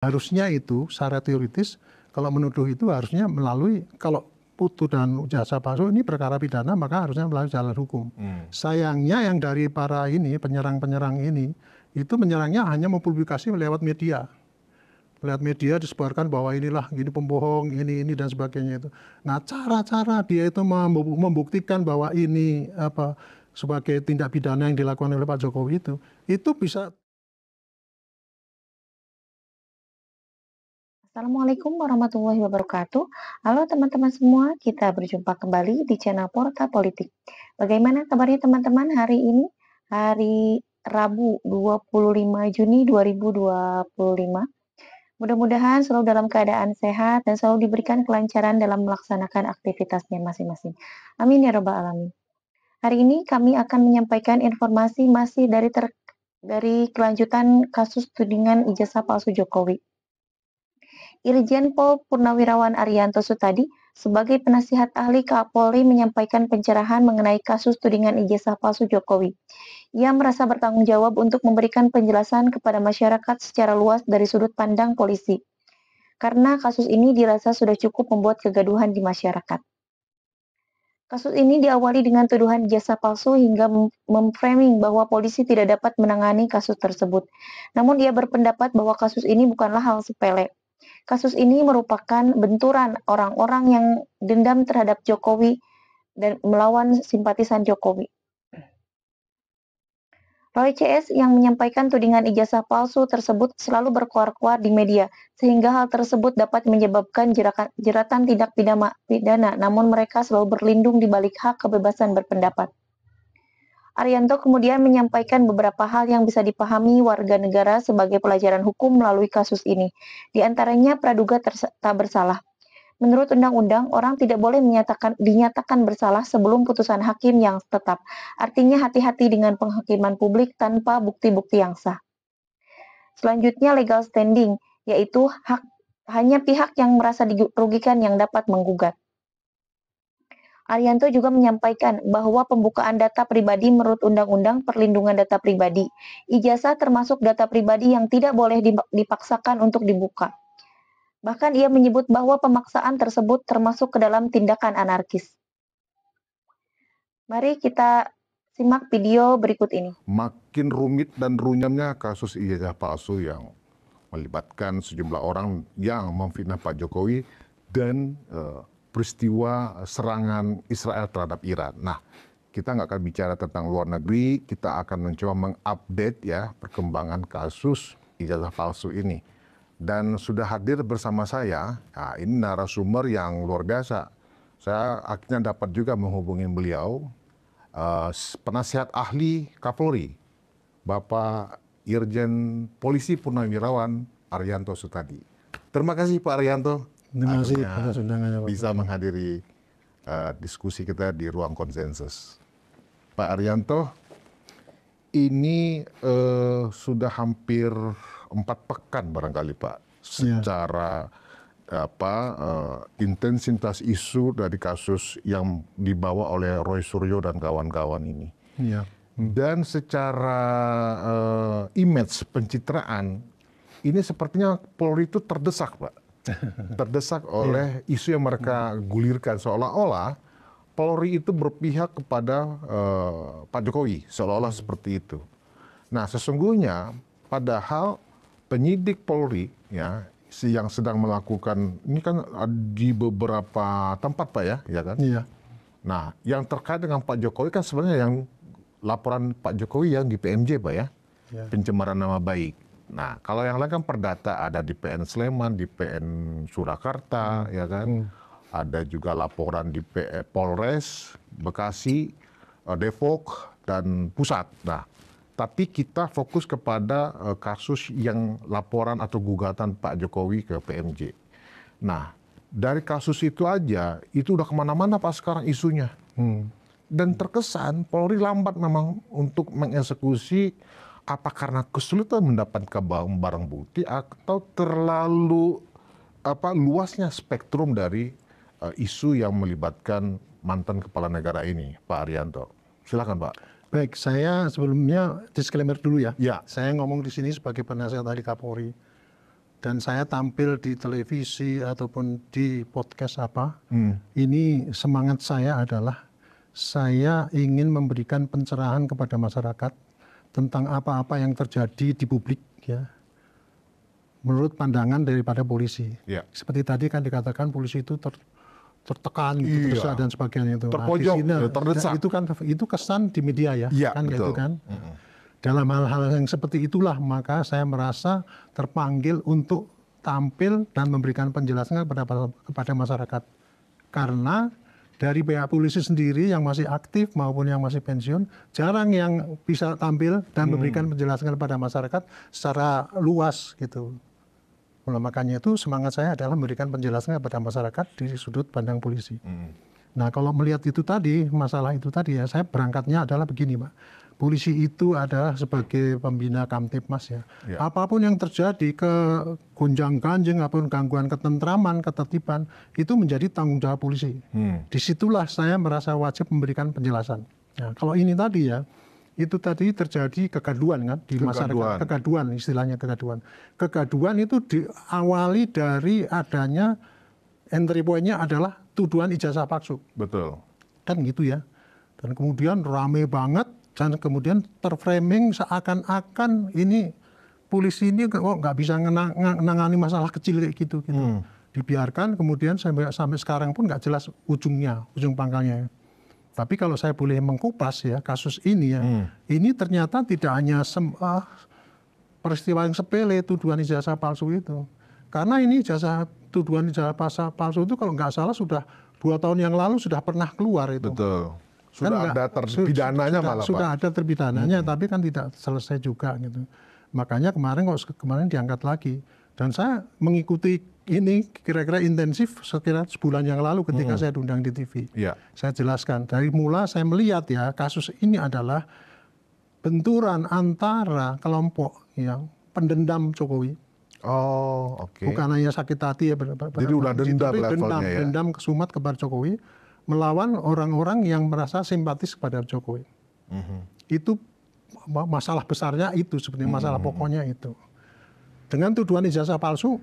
Harusnya itu secara teoritis kalau menuduh itu harusnya melalui, kalau Putu dan jasa palsu ini perkara pidana maka harusnya melalui jalan hukum. Sayangnya yang dari para ini penyerang-penyerang ini itu menyerangnya hanya mempublikasi lewat media. Lewat media disebarkan bahwa inilah gini pembohong, ini dan sebagainya itu. Nah, cara-cara dia itu membuktikan bahwa ini apa sebagai tindak pidana yang dilakukan oleh Pak Jokowi itu bisa. Assalamualaikum warahmatullahi wabarakatuh. Halo teman-teman semua, kita berjumpa kembali di channel Porta Politik. Bagaimana kabarnya teman-teman hari ini? Hari Rabu 25 Juni 2025. Mudah-mudahan selalu dalam keadaan sehat dan selalu diberikan kelancaran dalam melaksanakan aktivitasnya masing-masing. Amin ya rabbal alamin. Hari ini kami akan menyampaikan informasi masih dari kelanjutan kasus tudingan ijazah palsu Jokowi. Irjen Pol Purnawirawan Ariyanto Sutadi sebagai penasihat ahli Kapolri menyampaikan pencerahan mengenai kasus tudingan ijazah palsu Jokowi. Ia merasa bertanggung jawab untuk memberikan penjelasan kepada masyarakat secara luas dari sudut pandang polisi, karena kasus ini dirasa sudah cukup membuat kegaduhan di masyarakat. Kasus ini diawali dengan tuduhan ijazah palsu hingga memframing bahwa polisi tidak dapat menangani kasus tersebut. Namun ia berpendapat bahwa kasus ini bukanlah hal sepele. Kasus ini merupakan benturan orang-orang yang dendam terhadap Jokowi dan melawan simpatisan Jokowi. Roy CS yang menyampaikan tudingan ijazah palsu tersebut selalu berkuar-kuar di media, sehingga hal tersebut dapat menyebabkan jeratan tindak pidana, namun mereka selalu berlindung di balik hak kebebasan berpendapat. Ariyanto kemudian menyampaikan beberapa hal yang bisa dipahami warga negara sebagai pelajaran hukum melalui kasus ini. Di antaranya praduga tak bersalah. Menurut undang-undang, orang tidak boleh dinyatakan bersalah sebelum putusan hakim yang tetap. Artinya hati-hati dengan penghakiman publik tanpa bukti-bukti yang sah. Selanjutnya legal standing, yaitu hanya pihak yang merasa dirugikan yang dapat menggugat. Ariyanto juga menyampaikan bahwa pembukaan data pribadi menurut Undang-Undang Perlindungan Data Pribadi, ijazah termasuk data pribadi yang tidak boleh dipaksakan untuk dibuka. Bahkan ia menyebut bahwa pemaksaan tersebut termasuk ke dalam tindakan anarkis. Mari kita simak video berikut ini. Makin rumit dan runyamnya kasus ijazah palsu yang melibatkan sejumlah orang yang memfitnah Pak Jokowi dan peristiwa serangan Israel terhadap Iran. Nah, kita nggak akan bicara tentang luar negeri, kita akan mencoba mengupdate ya perkembangan kasus ijazah palsu ini. Dan sudah hadir bersama saya, nah ini narasumber yang luar biasa. Saya akhirnya dapat juga menghubungi beliau, penasihat ahli Kapolri, Bapak Irjen Polisi Purnawirawan Ariyanto Sutadi. Terima kasih Pak Ariyanto. Terima kasih atas undangannya, Pak. Bisa menghadiri diskusi kita di ruang konsensus. Pak Ariyanto, ini sudah hampir 4 pekan barangkali Pak, secara intensitas isu dari kasus yang dibawa oleh Roy Suryo dan kawan-kawan ini. Dan secara image pencitraan, ini sepertinya Polri itu terdesak Pak. Terdesak oleh isu yang mereka gulirkan, seolah-olah Polri itu berpihak kepada Pak Jokowi, seolah-olah seperti itu. Nah, sesungguhnya padahal penyidik Polri ya yang sedang melakukan ini kan di beberapa tempat Pak ya kan? Iya. Nah, yang terkait dengan Pak Jokowi kan sebenarnya yang laporan Pak Jokowi yang di PMJ Pak ya, pencemaran nama baik. Nah, kalau yang lain kan perdata ada di PN Sleman, di PN Surakarta, ya kan? Ada juga laporan di Polres, Bekasi, Depok, dan Pusat. Nah, tapi kita fokus kepada kasus yang laporan atau gugatan Pak Jokowi ke PMJ. Nah, dari kasus itu aja, itu udah kemana-mana Pak sekarang isunya. Dan terkesan Polri lambat memang untuk mengeksekusi, apa karena kesulitan mendapatkan barang bukti atau terlalu luasnya spektrum dari isu yang melibatkan mantan kepala negara ini, Pak Ariyanto. Silakan Pak. Baik, saya sebelumnya disclaimer dulu ya. Ya. Saya ngomong di sini sebagai penasihat ahli Kapolri. dan saya tampil di televisi ataupun di podcast ini semangat saya adalah saya ingin memberikan pencerahan kepada masyarakat tentang apa-apa yang terjadi di publik ya. Menurut pandangan daripada polisi. Ya. Seperti tadi kan dikatakan polisi itu tertekan gitu, terdesak dan sebagainya itu. Terpojok, terdesak. Itu kesan di media ya, kan betul. gitu kan. Dalam hal-hal yang seperti itulah maka saya merasa terpanggil untuk tampil dan memberikan penjelasan kepada masyarakat. Karena dari pihak polisi sendiri yang masih aktif maupun yang masih pensiun, jarang yang bisa tampil dan memberikan penjelasan kepada masyarakat secara luas gitu. Nah, makanya itu semangat saya adalah memberikan penjelasan kepada masyarakat di sudut pandang polisi. Nah, kalau melihat itu tadi, masalah itu tadi ya, saya berangkatnya adalah begini, Pak. Polisi itu adalah sebagai pembina Kamtipmas ya. Apapun yang terjadi ke gonjang-ganjing apapun gangguan ketentraman, ketertiban, itu menjadi tanggung jawab polisi. Disitulah saya merasa wajib memberikan penjelasan. Nah, kalau ini tadi ya, itu tadi terjadi kegaduhan kan di masyarakat. Kegaduhan, istilahnya kegaduhan. Kegaduhan itu diawali dari adanya entry point-nya adalah tuduhan ijazah palsu. Betul. Kan gitu ya. Dan kemudian rame banget. Dan kemudian terframing seakan-akan ini polisi ini kok nggak bisa menangani masalah kecil kayak gitu. Dibiarkan kemudian sampai sekarang pun nggak jelas ujung pangkalnya. Tapi kalau saya boleh mengkupas ya kasus ini ya, ini ternyata tidak hanya peristiwa yang sepele tuduhan ijazah palsu itu. Karena ini tuduhan ijazah palsu itu kalau nggak salah sudah 2 tahun yang lalu sudah pernah keluar itu. Betul. Sudah ada terpidananya malah Pak. Sudah ada terpidananya, tapi kan tidak selesai juga gitu. Makanya kemarin diangkat lagi. Dan saya mengikuti ini kira-kira intensif sekira sebulan yang lalu ketika saya diundang di TV. Saya jelaskan. Dari mula saya melihat ya kasus ini adalah benturan antara kelompok yang pendendam Jokowi. Oh, oke. Bukan hanya sakit hati ya. Jadi udah dendam levelnya ya. Dendam kesumat kepada Jokowi. Melawan orang-orang yang merasa simpatis kepada Jokowi. Itu masalah besarnya itu, sebenarnya masalah pokoknya itu. Dengan tuduhan ijazah palsu,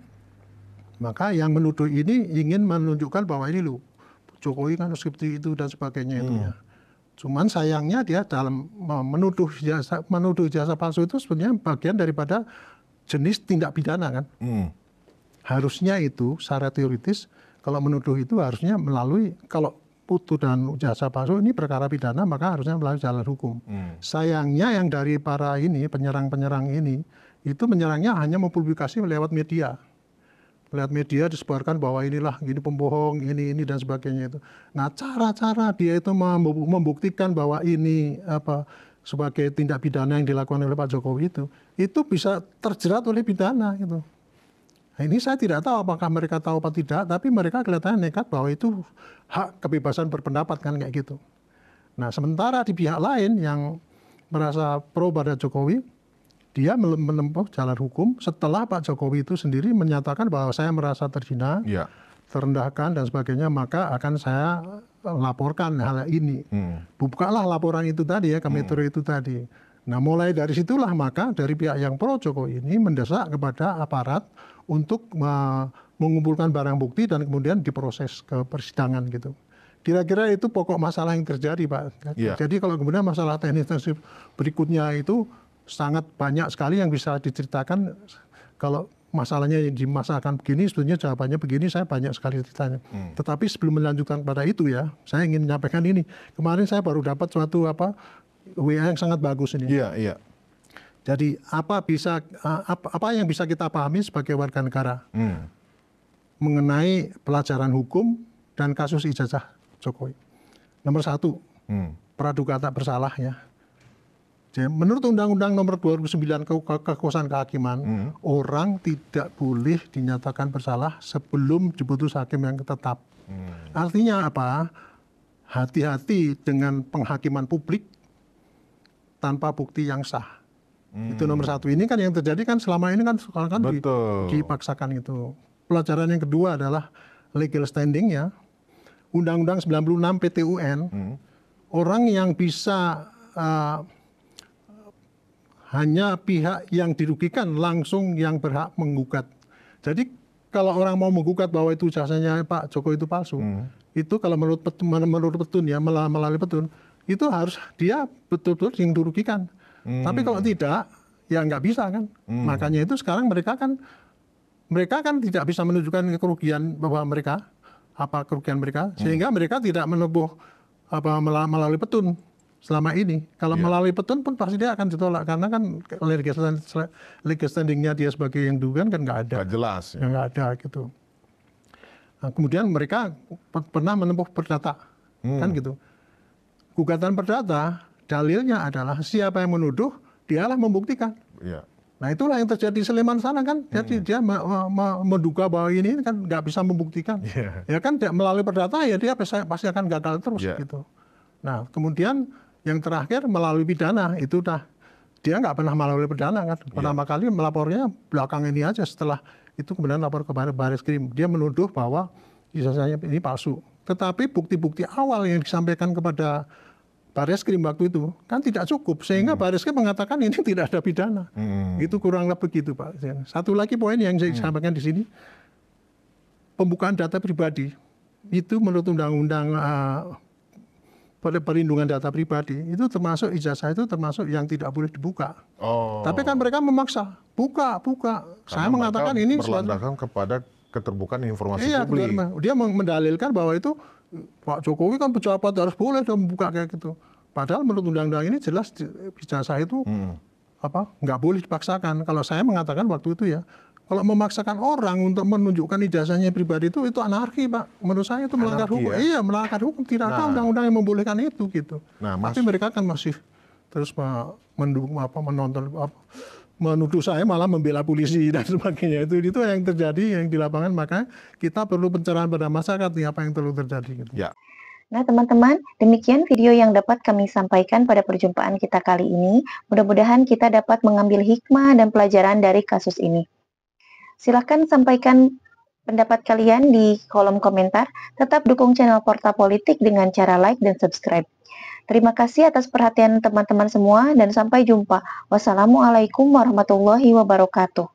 maka yang menuduh ini ingin menunjukkan bahwa ini loh, Jokowi kan seperti itu dan sebagainya itu ya. Cuman sayangnya dia dalam menuduh ijazah palsu itu sebenarnya bagian daripada jenis tindak pidana kan. Harusnya itu secara teoritis, kalau menuduh itu harusnya melalui, kalau putu dan ijazah palsu ini perkara pidana maka harusnya melalui jalur hukum. Sayangnya yang dari para penyerang-penyerang ini itu menyerangnya hanya mempublikasi lewat media. Lewat media disebarkan bahwa inilah gini pembohong, ini dan sebagainya itu. Nah, cara-cara dia itu membuktikan bahwa ini sebagai tindak pidana yang dilakukan oleh Pak Jokowi itu bisa terjerat oleh pidana gitu. Nah, ini saya tidak tahu apakah mereka tahu apa tidak, tapi mereka kelihatannya nekat bahwa itu hak kebebasan berpendapat kan kayak gitu. Nah, sementara di pihak lain yang merasa pro pada Jokowi, dia menempuh jalur hukum setelah Pak Jokowi itu sendiri menyatakan bahwa saya merasa terhina, terendahkan dan sebagainya, maka akan saya laporkan hal ini. Bukalah laporan itu tadi ya ke Metro itu tadi. Nah, mulai dari situlah maka dari pihak yang pro Jokowi ini mendesak kepada aparat untuk mengumpulkan barang bukti dan kemudian diproses ke persidangan gitu. Kira-kira itu pokok masalah yang terjadi, Pak. Jadi kalau kemudian masalah teknis berikutnya itu sangat banyak sekali yang bisa diceritakan. Kalau masalahnya dimasalahkan begini, sebetulnya jawabannya begini, saya banyak sekali ceritanya. Tetapi sebelum melanjutkan pada itu ya, saya ingin menyampaikan ini. Kemarin saya baru dapat suatu WA yang sangat bagus ini. Jadi apa yang bisa kita pahami sebagai warga negara mengenai pelajaran hukum dan kasus ijazah Jokowi. Nomor 1, praduga tak bersalah ya. Jadi, menurut Undang-Undang Nomor 2009 Kekuasaan Kehakiman, orang tidak boleh dinyatakan bersalah sebelum diputus hakim yang tetap. Artinya apa? Hati-hati dengan penghakiman publik tanpa bukti yang sah. Itu nomor 1. Ini kan yang terjadi kan selama ini kan dipaksakan itu. Pelajaran yang kedua adalah legal standing ya. Undang-Undang 96 PTUN, orang yang bisa hanya pihak yang dirugikan langsung yang berhak menggugat. Jadi kalau orang mau menggugat bahwa itu ijazahnya Pak Jokowi itu palsu, itu kalau menurut petun ya, melalui petun, itu harus dia betul-betul yang dirugikan. Tapi kalau tidak, ya nggak bisa kan. Makanya itu sekarang mereka kan tidak bisa menunjukkan kerugian bahwa kerugian mereka, sehingga mereka tidak menempuh melalui petun selama ini. Kalau melalui petun pun pasti dia akan ditolak, karena kan legal standingnya dia sebagai yang dulu kan nggak ada. Nggak jelas. Ya. Nggak ada gitu. Nah, kemudian mereka pernah menempuh perdata, kan gitu. Gugatan perdata dalilnya adalah siapa yang menuduh dialah membuktikan. Ya. Nah itulah yang terjadi di Sleman sana kan. Jadi dia menduga bahwa ini kan nggak bisa membuktikan. Ya kan melalui perdata ya dia pasti akan gagal terus gitu. Nah kemudian yang terakhir melalui pidana itu dia nggak pernah melalui pidana kan. Pertama kali melapornya belakang ini aja, setelah itu kemudian lapor ke Barreskrim. Dia menuduh bahwa ijazahnya ini palsu. Tetapi bukti-bukti awal yang disampaikan kepada Barreskrim waktu itu kan tidak cukup, sehingga Barreskrim mengatakan ini tidak ada pidana. Itu kurang lebih begitu Pak. Satu lagi poin yang saya sampaikan di sini, pembukaan data pribadi itu menurut Undang-Undang Perlindungan Data Pribadi itu termasuk ijazah itu termasuk yang tidak boleh dibuka. Tapi kan mereka memaksa buka. Saya mengatakan ini berlandaskan kepada keterbukaan informasi publik. Dia mendalilkan bahwa itu Pak Jokowi kan pejabat harus boleh dong membuka kayak gitu. Padahal menurut undang-undang ini jelas ijazah itu nggak boleh dipaksakan. Kalau saya mengatakan waktu itu ya, kalau memaksakan orang untuk menunjukkan ijazahnya pribadi itu anarki Pak. Menurut saya itu melanggar hukum. Iya, melanggar hukum. Tidak ada undang-undang yang membolehkan itu gitu. Tapi mereka kan masih terus mendukung menuduh saya malah membela polisi dan sebagainya. Itu yang terjadi yang di lapangan. Maka kita perlu pencerahan pada masyarakat nih apa yang perlu terjadi gitu. Ya. Nah teman-teman, demikian video yang dapat kami sampaikan pada perjumpaan kita kali ini. Mudah-mudahan kita dapat mengambil hikmah dan pelajaran dari kasus ini. Silahkan sampaikan pendapat kalian di kolom komentar. Tetap dukung channel Porta Politik dengan cara like dan subscribe. Terima kasih atas perhatian teman-teman semua dan sampai jumpa. Wassalamualaikum warahmatullahi wabarakatuh.